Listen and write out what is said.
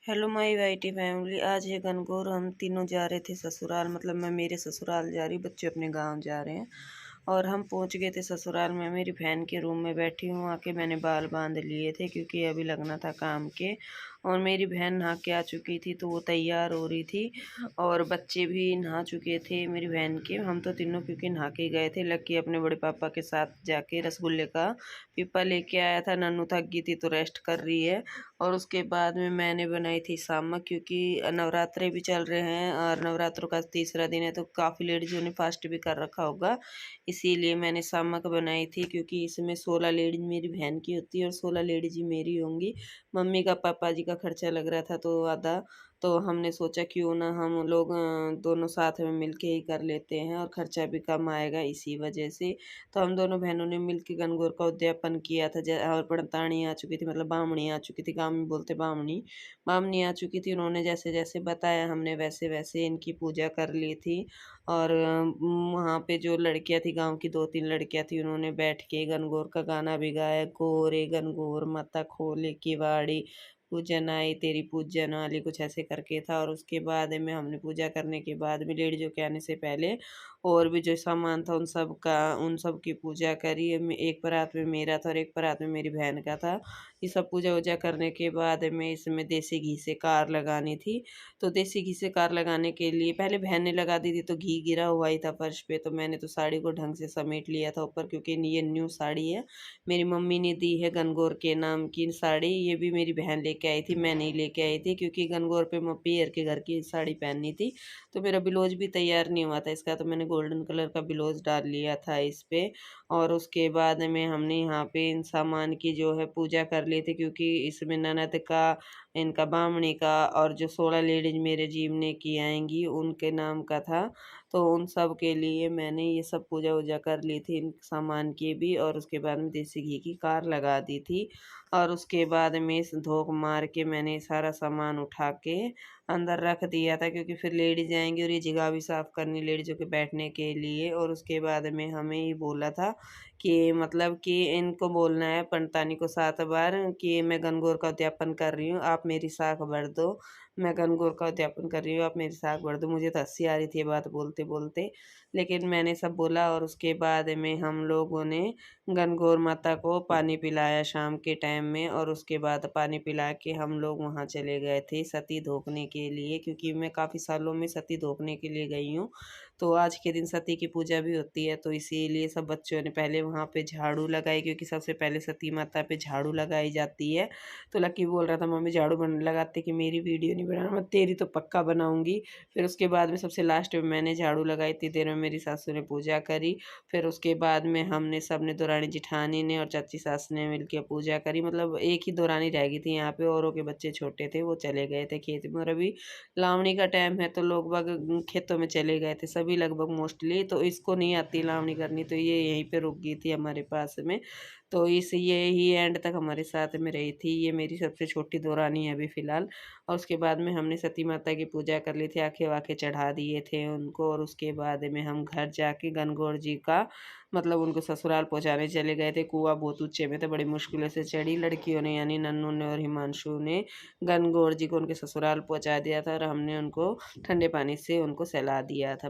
Hello माई YT family. आज है गनगौर। हम तीनों जा रहे थे ससुराल, मतलब मैं मेरे ससुराल जा रही, बच्चे अपने गांव जा रहे हैं। और हम पहुंच गए थे ससुराल में। मेरी बहन के रूम में बैठी हूँ, आके मैंने बाल बांध लिए थे क्योंकि अभी लगना था काम के। और मेरी बहन नहा के आ चुकी थी तो वो तैयार हो रही थी, और बच्चे भी नहा चुके थे मेरी बहन के। हम तो तीनों क्योंकि नहा के गए थे। लक्की अपने बड़े पापा के साथ जाके रसगुल्ले का पिप्पा लेके आया था। नन्नू थक गई थी तो रेस्ट कर रही है। और उसके बाद में मैंने बनाई थी सामक, क्योंकि नवरात्रे भी चल रहे हैं और नवरात्रों का तीसरा दिन है तो काफ़ी लेडीज़ों ने फास्ट भी कर रखा होगा, इसीलिए मैंने सामक बनाई थी। क्योंकि इसमें 16 लेडीज मेरी बहन की होती है और 16 लेडीज ही मेरी होंगी। मम्मी का पापा जी का खर्चा लग रहा था तो आधा, तो हमने सोचा क्यों ना हम लोग दोनों साथ में मिलके ही कर लेते हैं और खर्चा भी कम आएगा इसी वजह से। तो हम दोनों बहनों ने मिलके गनगौर का उद्यापन किया था। और पड़ताणी आ चुकी थी, मतलब बामणी आ चुकी थी, गाँव में बोलते बामणी। बामणी आ चुकी थी, उन्होंने जैसे जैसे बताया हमने वैसे वैसे इनकी पूजा कर ली थी। और वहाँ पे जो लड़कियाँ थी, गांव की 2-3 लड़कियाँ थी, उन्होंने बैठ के गनगौर का गाना भी गाया। गोरे गनगौर माता खोले की वाड़ी, पूजन आई तेरी पूजन वाली, कुछ ऐसे करके था। और उसके बाद में हमने पूजा करने के बाद में लेडीजों के आने से पहले और भी जो सामान था उन सब की पूजा करी। एक परात में मेरा था और एक परात में मेरी बहन का था। ये सब पूजा वूजा करने के बाद में इसमें देसी घी से कार लगानी थी। तो देसी घी से कार लगाने के लिए पहले बहन ने लगा दी थी तो घी गिरा हुआ ही था फर्श पे, तो मैंने तो साड़ी को ढंग से समेट लिया था ऊपर, क्योंकि ये न्यू साड़ी है। मेरी मम्मी ने दी है गनगौर के नाम की साड़ी। ये भी मेरी बहन लेके आई थी, मैं नहीं लेके आई थी, क्योंकि गनगौर पे पीयर के घर की साड़ी पहननी थी। तो मेरा ब्लाउज भी तैयार नहीं हुआ था इसका, तो मैंने गोल्डन कलर का ब्लाउज डाल लिया था इस पे। और उसके बाद में हमने यहाँ पे इन सामान की जो है पूजा कर ली थी, क्योंकि इसमें ननद का, इनका बामणी का और जो 16 लेडीज मेरे जीवने की आएंगी उनके नाम का था। तो उन सब के लिए मैंने ये सब पूजा वूजा कर ली थी इन सामान की भी। और उसके बाद में देसी घी की कार लगा दी थी। और उसके बाद में इस धोख मार के मैंने सारा सामान उठा के अंदर रख दिया था, क्योंकि फिर लेडीज आएंगी और ये जगह भी साफ़ करनी लेडीज़ों के बैठने के लिए। और उसके बाद में हमें ये बोला था कि मतलब कि इनको बोलना है पंडतानी को 7 बार कि मैं गनगौर का उद्यापन कर रही हूँ, आप मेरी साख भर दो। मैं गनगौर का उद्यापन कर रही हूँ, आप मेरी साख भर दो। मुझे तो हंसी आ रही थी ये बात बोलते बोलते, लेकिन मैंने सब बोला। और उसके बाद में हम लोगों ने गनगौर माता को पानी पिलाया शाम के टाइम में। और उसके बाद पानी पिला के हम लोग वहाँ चले गए थे सती धोखने के लिए, क्योंकि मैं काफ़ी सालों में सती धोखने के लिए गई हूँ। तो आज के दिन सती की पूजा भी होती है, तो इसीलिए सब बच्चों ने पहले वहाँ पे झाड़ू लगाई, क्योंकि सबसे पहले सती माता पे झाड़ू लगाई जाती है। तो लकी बोल रहा था मम्मी झाड़ू बन लगाते कि मेरी वीडियो नहीं बनाना, मैं तेरी तो पक्का बनाऊंगी। फिर उसके बाद में सबसे लास्ट में मैंने झाड़ू लगाई, इतनी देर में मेरी सासू ने पूजा करी। फिर उसके बाद में हमने सब ने, दौरानी जिठानी ने और चाची सास ने मिलकर पूजा करी। मतलब एक ही दौरानी रह गई थी यहाँ पे, औरों के बच्चे छोटे थे वो चले गए थे खेत में। और अभी लावणी का टाइम है तो लोग बाग खेतों में चले गए थे सभी लगभग मोस्टली। तो इसको नहीं आती लावणी करनी, तो ये यहीं पे रुक गई थी हमारे पास में। तो इस ये ही एंड तक हमारे साथ में रही थी। ये मेरी सबसे छोटी दौरानी है अभी फ़िलहाल। और उसके बाद में हमने सती माता की पूजा कर ली थी, आखे वाखे चढ़ा दिए थे उनको। और उसके बाद में हम घर जाके गनगौर जी का, मतलब उनको ससुराल पहुंचाने चले गए थे। कुआं बहुत ऊंचे में था, बड़ी मुश्किलों से चढ़ी लड़कियों ने, यानी नन्नू ने और हिमांशु ने गनगौर जी को उनके ससुराल पहुंचा दिया था। और हमने उनको ठंडे पानी से उनको सहला दिया था।